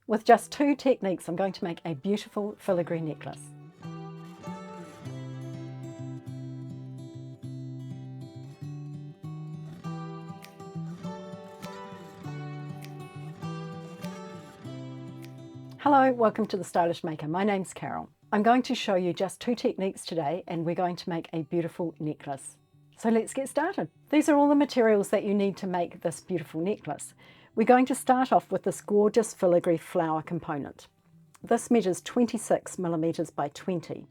With just 2 techniques, I'm going to make a beautiful filigree necklace. Hello, welcome to The Stylish Maker. My name's Carol. I'm going to show you just 2 techniques today and we're going to make a beautiful necklace. So let's get started. These are all the materials that you need to make this beautiful necklace. We're going to start off with this gorgeous filigree flower component. This measures 26 millimeters by 20.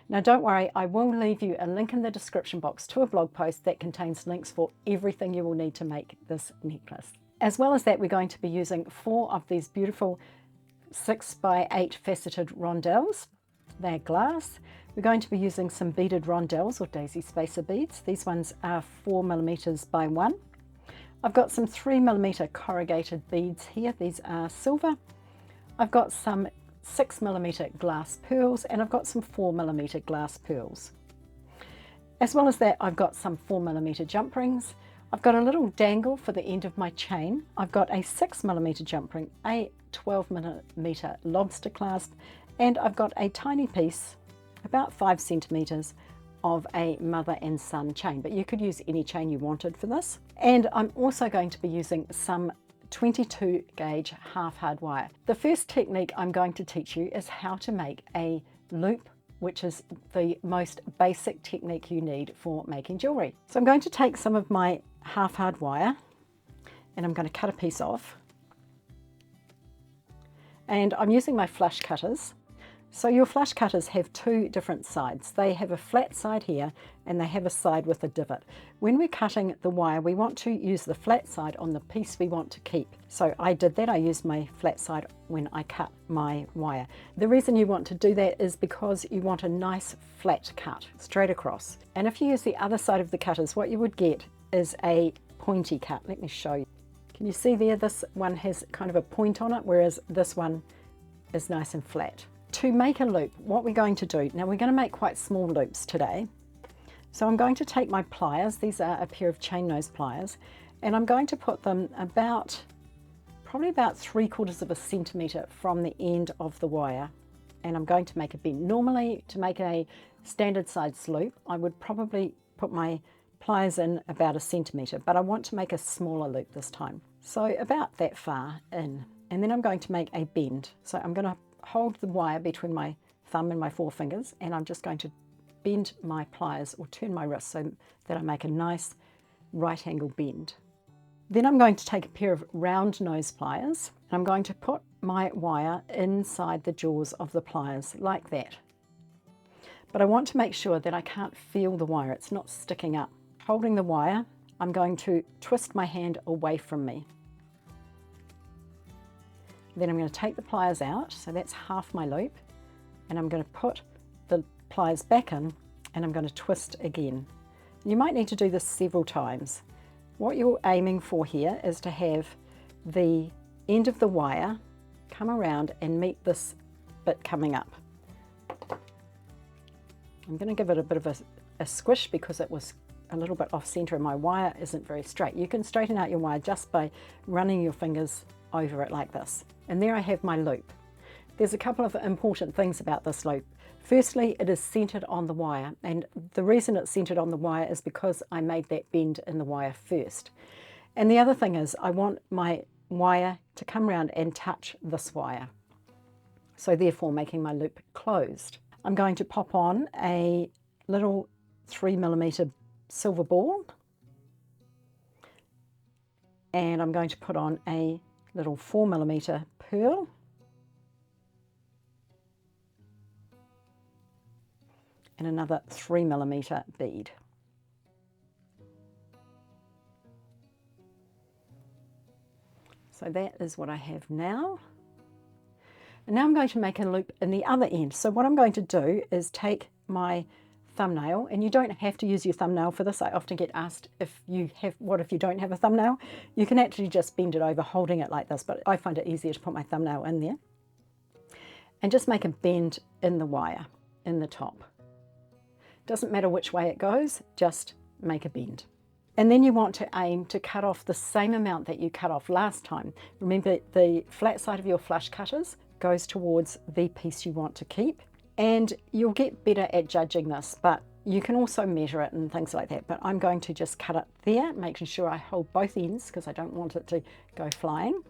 Now don't worry, I will leave you a link in the description box to a blog post that contains links for everything you will need to make this necklace. As well as that, we're going to be using 4 of these beautiful 6 by 8 faceted rondelles. They're glass. We're going to be using some beaded rondelles or daisy spacer beads. These ones are 4 millimeters by 1. I've got some 3 millimeter corrugated beads here. These are silver. I've got some 6 millimeter glass pearls and I've got some 4 millimeter glass pearls. As well as that, I've got some 4 millimeter jump rings. I've got a little dangle for the end of my chain. I've got a 6 millimeter jump ring, a 12 millimeter lobster clasp, and I've got a tiny piece, about 5 centimeters, of a mother and son chain, but you could use any chain you wanted for this. And I'm also going to be using some 22 gauge half hard wire. The first technique I'm going to teach you is how to make a loop, which is the most basic technique you need for making jewelry. So I'm going to take some of my half hard wire and I'm going to cut a piece off. And I'm using my flush cutters. So your flush cutters have 2 different sides. They have a flat side here and they have a side with a divot. When we're cutting the wire, we want to use the flat side on the piece we want to keep. So I did that. I used my flat side when I cut my wire. The reason you want to do that is because you want a nice flat cut straight across. And if you use the other side of the cutters, what you would get is a pointy cut. Let me show you. Can you see there? This one has kind of a point on it, whereas this one is nice and flat. To make a loop, what we're going to do, now we're going to make quite small loops today. So I'm going to take my pliers, these are a pair of chain nose pliers, and I'm going to put them probably about 3/4 of a centimeter from the end of the wire. And I'm going to make a bend. Normally, to make a standard size loop, I would probably put my pliers in about 1 centimeter, but I want to make a smaller loop this time. So about that far in. And then I'm going to make a bend. So I'm going to hold the wire between my thumb and my forefingers, and I'm just going to bend my pliers or turn my wrist so that I make a nice right angle bend. Then I'm going to take a pair of round nose pliers and I'm going to put my wire inside the jaws of the pliers like that. But I want to make sure that I can't feel the wire, it's not sticking up. Holding the wire, I'm going to twist my hand away from me. Then I'm going to take the pliers out, so that's half my loop, and I'm going to put the pliers back in and I'm going to twist again. You might need to do this several times. What you're aiming for here is to have the end of the wire come around and meet this bit coming up. I'm going to give it a bit of a squish because it was a little bit off center and my wire isn't very straight. You can straighten out your wire just by running your fingers over it like this. And there I have my loop. There's a couple of important things about this loop. Firstly, it is centered on the wire, and the reason it's centered on the wire is because I made that bend in the wire first. And the other thing is I want my wire to come around and touch this wire, so therefore making my loop closed. I'm going to pop on a little 3 millimeter silver ball, and I'm going to put on a little 4 millimeter pearl, and another 3 millimeter bead. So that is what I have now. And now I'm going to make a loop in the other end. So what I'm going to do is take my thumbnail, and you don't have to use your thumbnail for this. I often get asked if you don't have a thumbnail? You can actually just bend it over holding it like this, but I find it easier to put my thumbnail in there. And just make a bend in the wire, in the top. Doesn't matter which way it goes, just make a bend. And then you want to aim to cut off the same amount that you cut off last time. Remember, the flat side of your flush cutters goes towards the piece you want to keep. And you'll get better at judging this, but you can also measure it and things like that. But I'm going to just cut it there, making sure I hold both ends because I don't want it to go flying.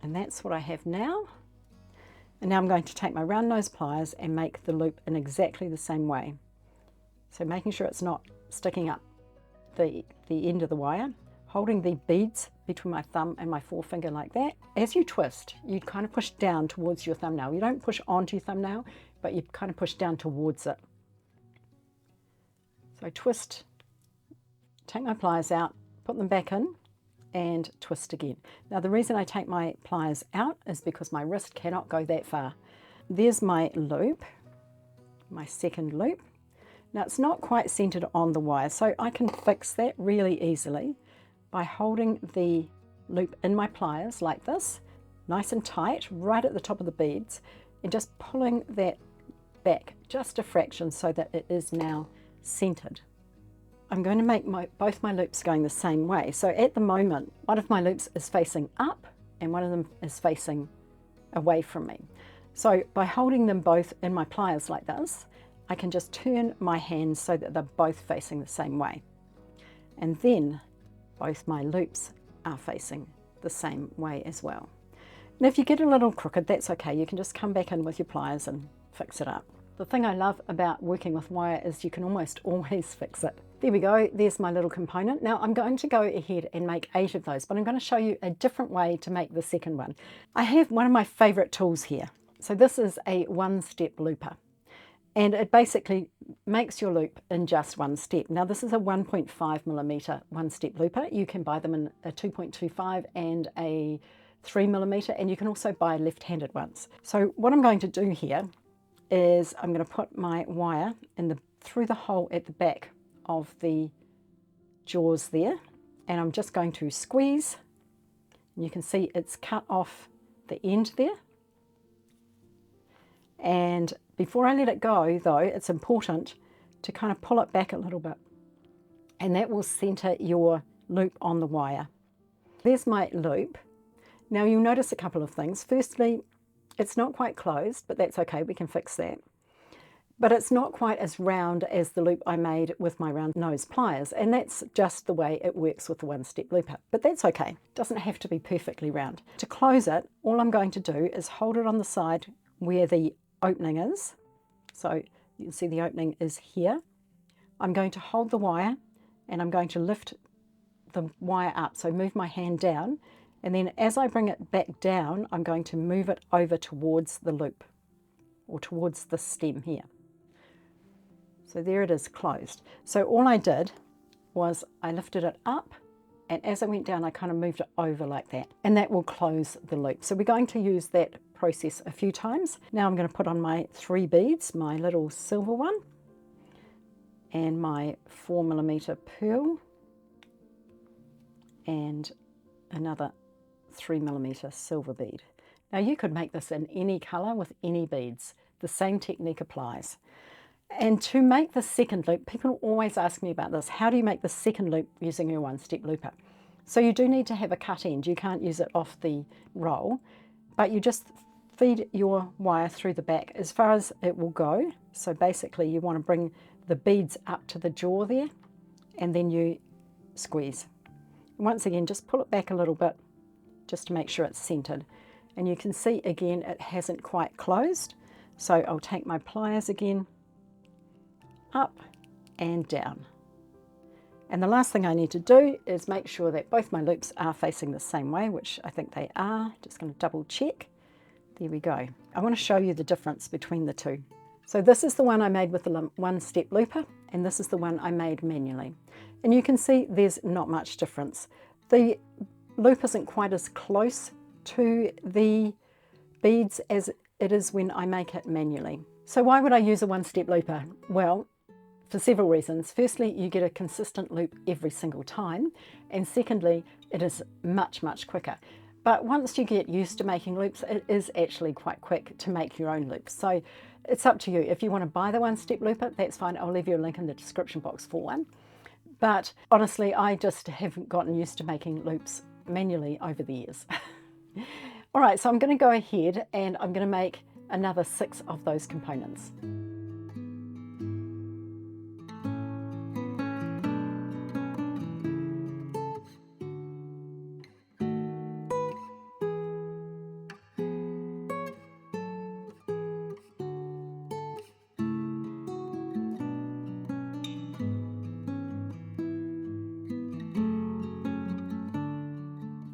And that's what I have now. And now I'm going to take my round nose pliers and make the loop in exactly the same way. So making sure it's not sticking up the end of the wire, holding the beads between my thumb and my forefinger like that. As you twist, you kind of push down towards your thumbnail. You don't push onto your thumbnail, but you kind of push down towards it. So I twist, take my pliers out, put them back in, and twist again. Now the reason I take my pliers out is because my wrist cannot go that far. There's my loop, my second loop. Now it's not quite centered on the wire, so I can fix that really easily by holding the loop in my pliers like this, nice and tight, right at the top of the beads, and just pulling that back just a fraction so that it is now centered. I'm going to make both my loops going the same way. So at the moment, one of my loops is facing up and one of them is facing away from me. So by holding them both in my pliers like this, I can just turn my hands so that they're both facing the same way. And then both my loops are facing the same way as well. And if you get a little crooked, that's okay. You can just come back in with your pliers and fix it up. The thing I love about working with wire is you can almost always fix it. There we go, there's my little component. Now I'm going to go ahead and make 8 of those, but I'm going to show you a different way to make the second one. I have one of my favorite tools here. So this is a one-step looper. And it basically makes your loop in just one step. Now this is a 1.5mm one-step looper. You can buy them in a 2.25 and a 3mm, and you can also buy left-handed ones. So what I'm going to do here is I'm going to put my wire through the hole at the back of the jaws there, and I'm just going to squeeze. You can see it's cut off the end there. And before I let it go, though, it's important to kind of pull it back a little bit, and that will center your loop on the wire. There's my loop. Now you'll notice a couple of things. Firstly, it's not quite closed, but that's okay, we can fix that. But it's not quite as round as the loop I made with my round nose pliers, and that's just the way it works with the one-step looper. But that's okay, it doesn't have to be perfectly round. To close it, all I'm going to do is hold it on the side where the opening is. So you can see the opening is here. I'm going to hold the wire and I'm going to lift the wire up, so move my hand down, and then as I bring it back down, I'm going to move it over towards the loop, or towards the stem here. So there it is, closed. So all I did was I lifted it up, and as I went down, I kind of moved it over like that, and that will close the loop. So we're going to use that process a few times. Now I'm going to put on my 3 beads, my little silver one, and my 4mm pearl, and another 3mm silver bead. Now you could make this in any color with any beads. The same technique applies. And to make the second loop, people always ask me about this. How do you make the second loop using your one-step looper? So you do need to have a cut end. You can't use it off the roll, but you just feed your wire through the back as far as it will go. So basically you want to bring the beads up to the jaw there, and then you squeeze. Once again, just pull it back a little bit just to make sure it's centered. And you can see again, it hasn't quite closed. So I'll take my pliers again, up and down. And the last thing I need to do is make sure that both my loops are facing the same way, which I think they are. Just going to double check. There we go. I want to show you the difference between the two. So this is the one I made with the one-step looper, and this is the one I made manually. And you can see there's not much difference. The loop isn't quite as close to the beads as it is when I make it manually. So why would I use a one-step looper? Well, for several reasons. Firstly, you get a consistent loop every single time, and secondly, it is much, much quicker. But once you get used to making loops, it is actually quite quick to make your own loops. So it's up to you. If you want to buy the one-step looper, that's fine. I'll leave you a link in the description box for one. But honestly, I just haven't gotten used to making loops manually over the years. All right, so I'm going to go ahead and I'm going to make another 6 of those components.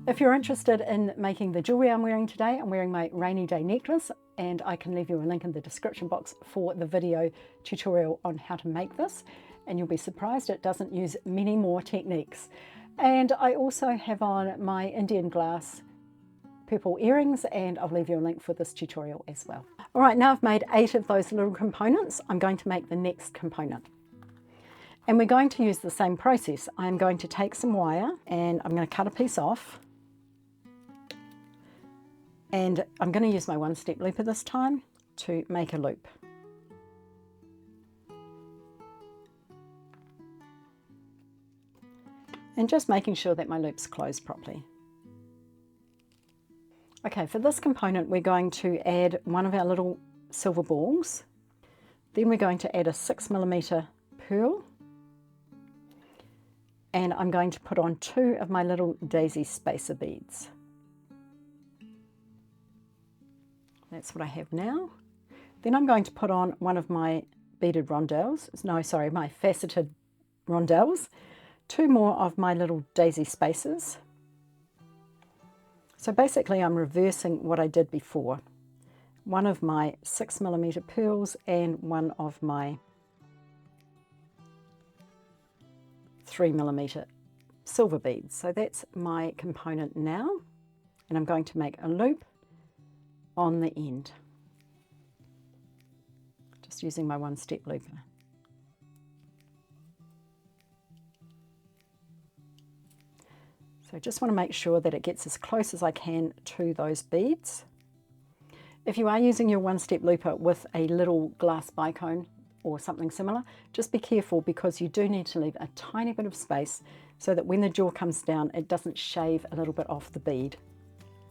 If you're interested in making the jewelry I'm wearing today, I'm wearing my rainy day necklace, and I can leave you a link in the description box for the video tutorial on how to make this, and you'll be surprised it doesn't use many more techniques. And I also have on my Indian glass purple earrings, and I'll leave you a link for this tutorial as well. All right, now I've made 8 of those little components. I'm going to make the next component. And we're going to use the same process. I'm going to take some wire and I'm going to cut a piece off. And I'm going to use my one-step looper this time to make a loop. And just making sure that my loop's closed properly. Okay, for this component we're going to add one of our little silver balls. Then we're going to add a 6mm pearl. And I'm going to put on 2 of my little daisy spacer beads. That's what I have now. Then I'm going to put on one of my beaded rondelles, no sorry, my faceted rondelles, 2 more of my little daisy spacers. So basically I'm reversing what I did before. One of my 6mm pearls and one of my 3mm silver beads. So that's my component now, and I'm going to make a loop on the end, just using my one-step looper. So just want to make sure that it gets as close as I can to those beads. If you are using your one-step looper with a little glass bicone or something similar, just be careful because you do need to leave a tiny bit of space so that when the jaw comes down it doesn't shave a little bit off the bead.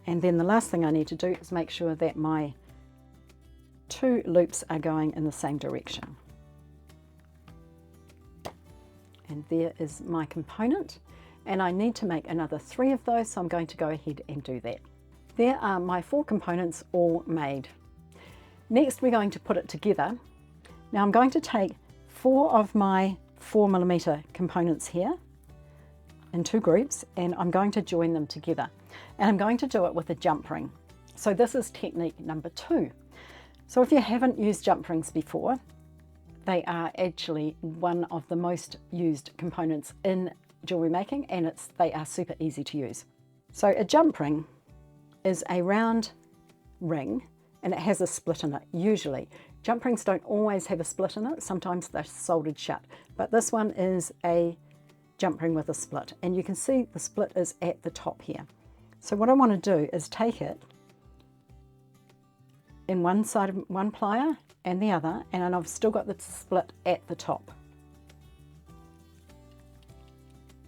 And then the last thing I need to do is make sure that my 2 loops are going in the same direction. And there is my component, and I need to make another 3 of those, so I'm going to go ahead and do that. There are my 4 components all made. Next we're going to put it together. Now I'm going to take 4 of my 4mm components here in 2 groups, and I'm going to join them together. And I'm going to do it with a jump ring. So this is technique number 2. So if you haven't used jump rings before, they are actually one of the most used components in jewelry making, and they are super easy to use. So a jump ring is a round ring and it has a split in it, usually. Jump rings don't always have a split in it, sometimes they're soldered shut, but this one is a jump ring with a split, and you can see the split is at the top here. So what I want to do is take it in one side of one plier and the other, and I've still got the split at the top.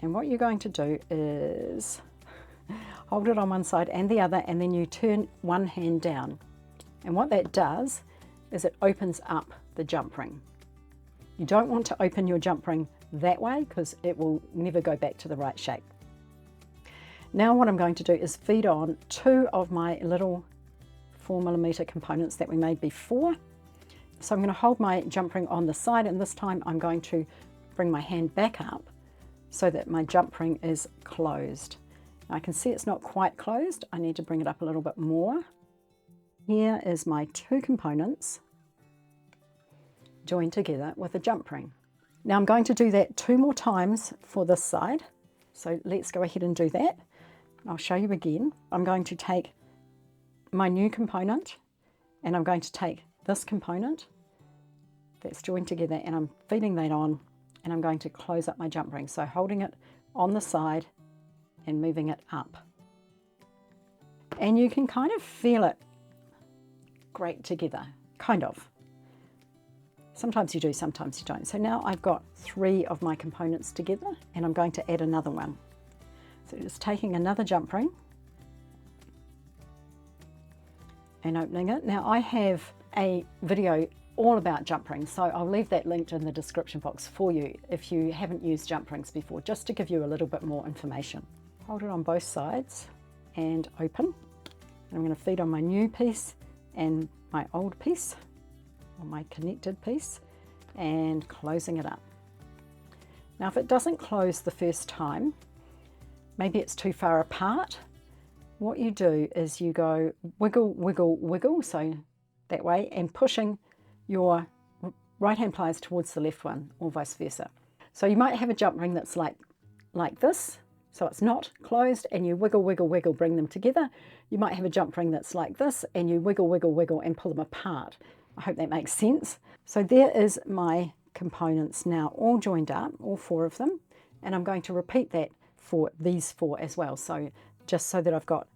And what you're going to do is hold it on one side and the other, and then you turn one hand down. And what that does is it opens up the jump ring. You don't want to open your jump ring that way because it will never go back to the right shape. Now what I'm going to do is feed on 2 of my little 4mm components that we made before. So I'm going to hold my jump ring on the side, and this time I'm going to bring my hand back up so that my jump ring is closed. Now I can see it's not quite closed. I need to bring it up a little bit more. Here is my 2 components joined together with a jump ring. Now I'm going to do that 2 more times for this side. So let's go ahead and do that. I'll show you again. I'm going to take my new component, and I'm going to take this component that's joined together, and I'm feeding that on, and I'm going to close up my jump ring. So holding it on the side and moving it up. And you can kind of feel it grate together, kind of. Sometimes you do, sometimes you don't. So now I've got 3 of my components together, and I'm going to add another one. So just taking another jump ring and opening it. Now I have a video all about jump rings, so I'll leave that linked in the description box for you if you haven't used jump rings before, just to give you a little bit more information. Hold it on both sides and open. I'm going to feed on my new piece and my old piece, or my connected piece, and closing it up. Now if it doesn't close the first time, maybe it's too far apart, what you do is you go wiggle, wiggle, wiggle, so that way, and pushing your right hand pliers towards the left one, or vice versa. So you might have a jump ring that's like this, so it's not closed, and you wiggle, wiggle, wiggle, bring them together. You might have a jump ring that's like this, and you wiggle, wiggle, wiggle, and pull them apart. I hope that makes sense. So there is my components now all joined up, all 4 of them, and I'm going to repeat that for these 4 as well, so just so that I've got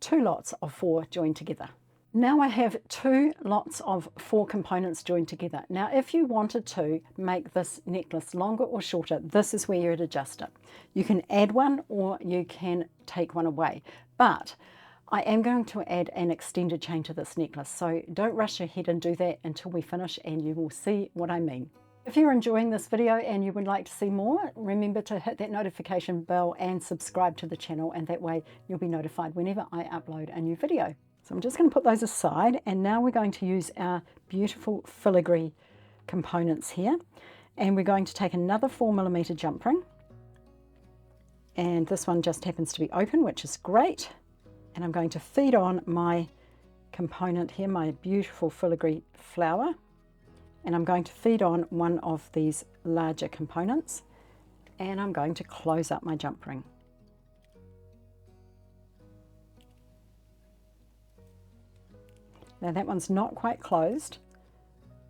2 lots of 4 joined together. Now I have 2 lots of 4 components joined together. Now if you wanted to make this necklace longer or shorter, this is where you'd adjust it. You can add one or you can take one away, but I am going to add an extended chain to this necklace, so don't rush ahead and do that until we finish, and you will see what I mean. If you're enjoying this video and you would like to see more, remember to hit that notification bell and subscribe to the channel, and that way you'll be notified whenever I upload a new video. So I'm just going to put those aside, and now we're going to use our beautiful filigree components here, and we're going to take another 4mm jump ring, and this one just happens to be open, which is great, and I'm going to feed on my component here, my beautiful filigree flower, and I'm going to feed on one of these larger components, and I'm going to close up my jump ring. Now that one's not quite closed,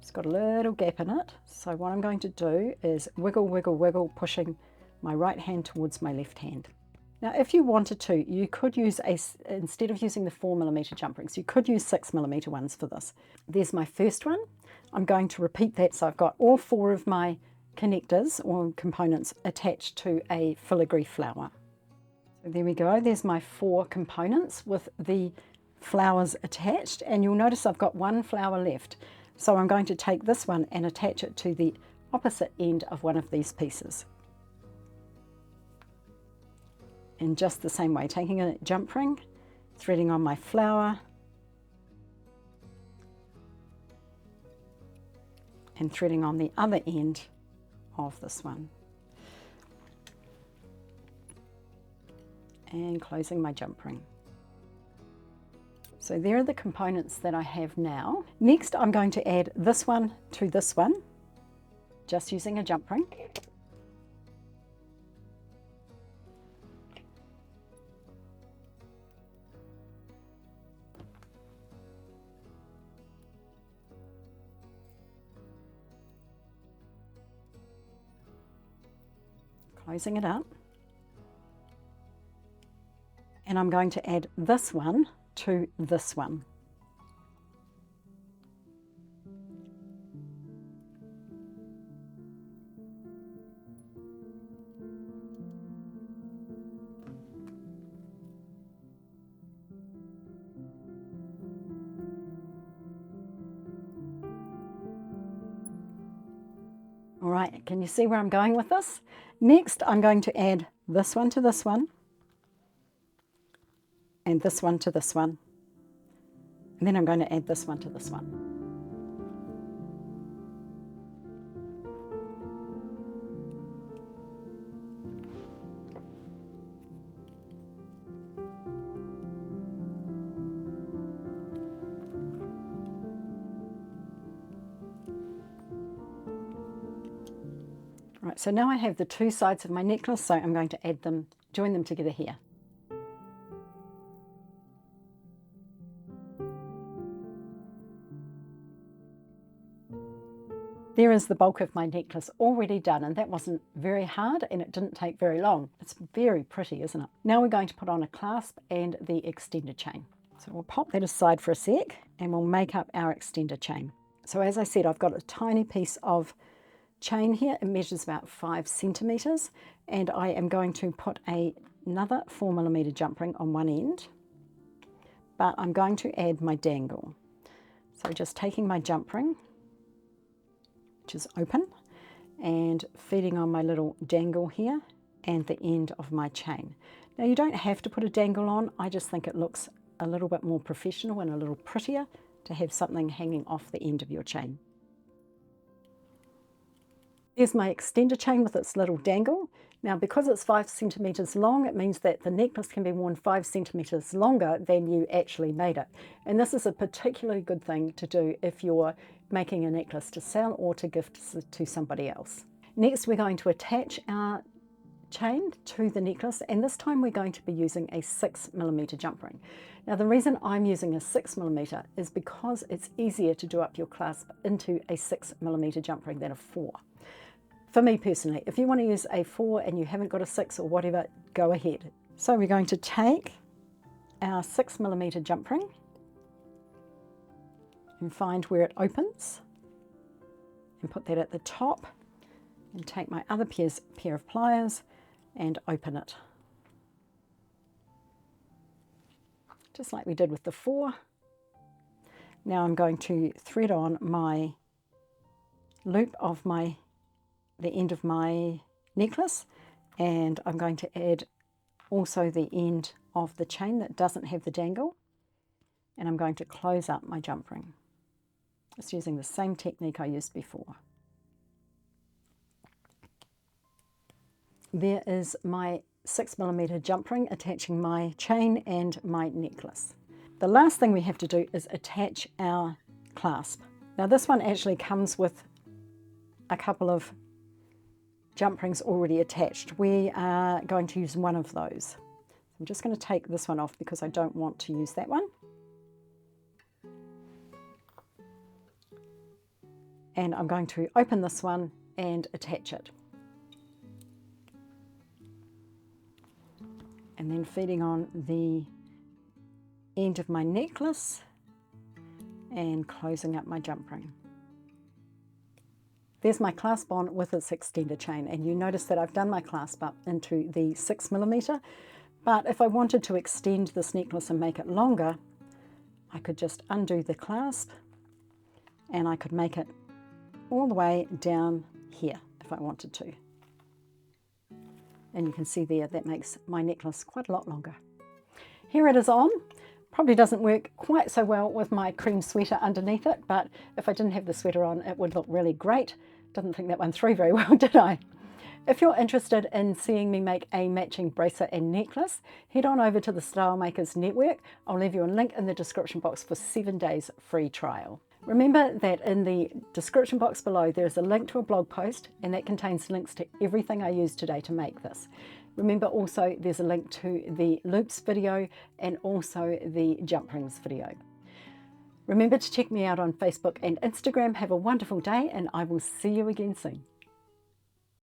it's got a little gap in it, so what I'm going to do is wiggle, wiggle, wiggle, pushing my right hand towards my left hand. Now if you wanted to, you could use instead of using the 4mm jump rings, you could use 6mm ones for this. There's my first one. I'm going to repeat that, so I've got all 4 of my connectors or components attached to a filigree flower. So there we go, there's my 4 components with the flowers attached, and you'll notice I've got 1 flower left. So I'm going to take this one and attach it to the opposite end of one of these pieces. In just the same way, taking a jump ring, threading on my flower, and threading on the other end of this one, and closing my jump ring. So there are the components that I have now. Next I'm going to add this one to this one, just using a jump ring. Closing it up, and I'm going to add this one to this one. All right, can you see where I'm going with this? Next, I'm going to add this one to this one, and this one to this one, and then I'm going to add this one to this one. Right, so now I have the 2 sides of my necklace, so I'm going to add them, join them together here. There is the bulk of my necklace already done, and that wasn't very hard and it didn't take very long. It's very pretty, isn't it? Now we're going to put on a clasp and the extender chain. So we'll pop that aside for a sec and we'll make up our extender chain. So as I said, I've got a tiny piece of chain here. It measures about 5 centimeters, and I am going to put another 4mm jump ring on one end, but I'm going to add my dangle. So just taking my jump ring, which is open, and feeding on my little dangle here and the end of my chain. Now you don't have to put a dangle on, I just think it looks a little bit more professional and a little prettier to have something hanging off the end of your chain. Here's my extender chain with its little dangle. Now because it's 5 centimeters long, it means that the necklace can be worn 5 centimeters longer than you actually made it. And this is a particularly good thing to do if you're making a necklace to sell or to gift to somebody else. Next, we're going to attach our chain to the necklace, and this time we're going to be using a 6mm jump ring. Now the reason I'm using a 6mm is because it's easier to do up your clasp into a 6mm jump ring than a 4. For me personally, if you want to use a 4 and you haven't got a 6 or whatever, go ahead. So we're going to take our 6mm jump ring and find where it opens and put that at the top, and take my other pair of pliers and open it. Just like we did with the 4. Now I'm going to thread on my loop of the end of my necklace, and I'm going to add also the end of the chain that doesn't have the dangle, and I'm going to close up my jump ring. Just using the same technique I used before. There is my 6mm jump ring attaching my chain and my necklace. The last thing we have to do is attach our clasp. Now this one actually comes with a couple of jump rings already attached. We are going to use one of those. I'm just going to take this one off because I don't want to use that one. And I'm going to open this one and attach it. And then feeding on the end of my necklace and closing up my jump ring. There's my clasp on with its extender chain, and you notice that I've done my clasp up into the 6mm, but if I wanted to extend this necklace and make it longer, I could just undo the clasp and I could make it all the way down here if I wanted to. And you can see there, that makes my necklace quite a lot longer. Here it is on. Probably doesn't work quite so well with my cream sweater underneath it, but if I didn't have the sweater on, it would look really great. Didn't think that one through very well, did I? If you're interested in seeing me make a matching bracelet and necklace, head on over to the Style Makers Network. I'll leave you a link in the description box for 7 days free trial. Remember that in the description box below there's a link to a blog post, and that contains links to everything I used today to make this. Remember also there's a link to the loops video and also the jump rings video. Remember to check me out on Facebook and Instagram. Have a wonderful day, and I will see you again soon.